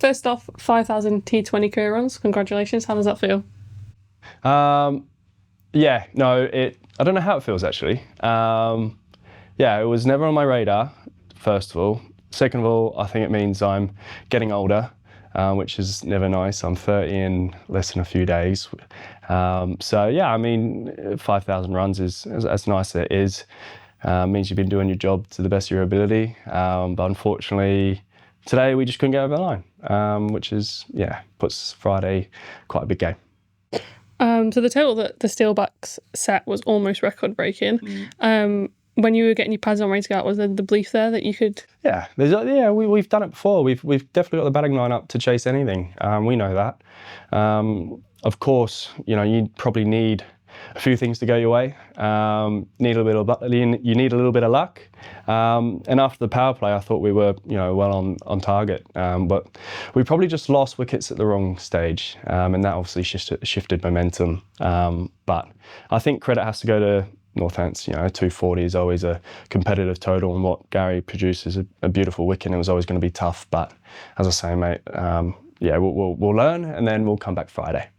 first off, 5,000 T20 career runs. Congratulations. How does that feel? Yeah, no, I don't know how it feels actually. Yeah, it was never on my radar, first of all. Second of all, I think it means I'm getting older, which is never nice. I'm 30 in less than a few days. So yeah, I mean, 5,000 runs is as nice as it is. Means you've been doing your job to the best of your ability. But unfortunately, today we just couldn't get over the line, which is, yeah, puts Friday quite a big game. So the total that the Steelbacks set was almost record breaking. When you were getting your pads on ready to go out, was there the belief there that you could? Yeah, we've done it before. We've definitely got the batting line up to chase anything. We know that. Of course, you probably need a few things to go your way. You need a little bit of luck. And after the power play, I thought we were, well on target. But we probably just lost wickets at the wrong stage, and that obviously shifted momentum. But I think credit has to go to Northants. 240 is always a competitive total, and what Gary produces a beautiful wicket. And it was always going to be tough, but as I say, mate, we'll learn, and then we'll come back Friday.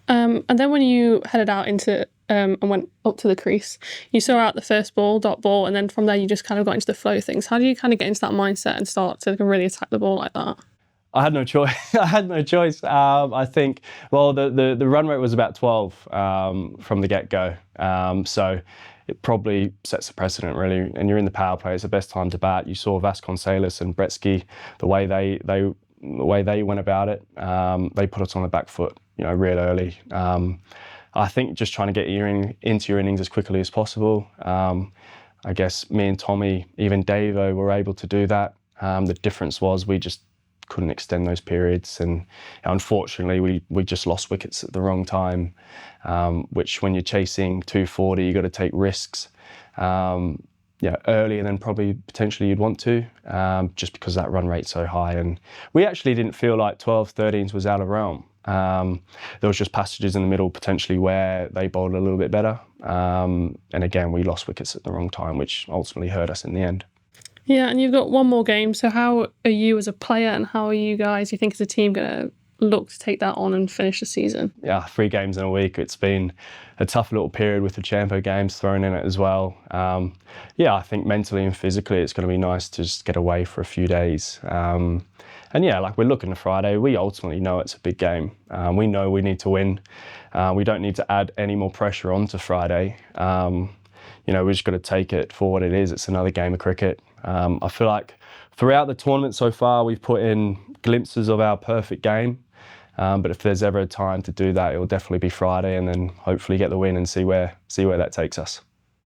And then when you headed out into and went up to the crease, you saw out the first ball, dot ball, and then from there you just kind of got into the flow of things. How do you kind of get into that mindset and start to really attack the ball like that? I had no choice. I think, well, the run rate was about 12 from the get-go. So it probably sets a precedent, really. And you're in the power play, it's the best time to bat. You saw Vasconcelos and Bretsky, the way they went about it. They put us on the back foot, real early. I think just trying to get into your innings as quickly as possible. I guess me and Tommy, even Davo, were able to do that. The difference was we just couldn't extend those periods, and unfortunately we just lost wickets at the wrong time, which when you're chasing 240 you've got to take risks earlier than probably potentially you'd want to, just because that run rate's so high. And we actually didn't feel like 12, 13s was out of realm. There was just passages in the middle potentially where they bowled a little bit better, and again we lost wickets at the wrong time, which ultimately hurt us in the end. Yeah, and you've got one more game. So how are you as a player, and how are you guys, you think, as a team, going to look to take that on and finish the season? Yeah, 3 games in a week. It's been a tough little period with the Champo games thrown in it as well. I think mentally and physically it's going to be nice to just get away for a few days. And we're looking to Friday. We ultimately know it's a big game. We know we need to win. We don't need to add any more pressure onto Friday. We've just got to take it for what it is. It's another game of cricket. I feel like throughout the tournament so far, we've put in glimpses of our perfect game. But if there's ever a time to do that, it will definitely be Friday, and then hopefully get the win and see where that takes us.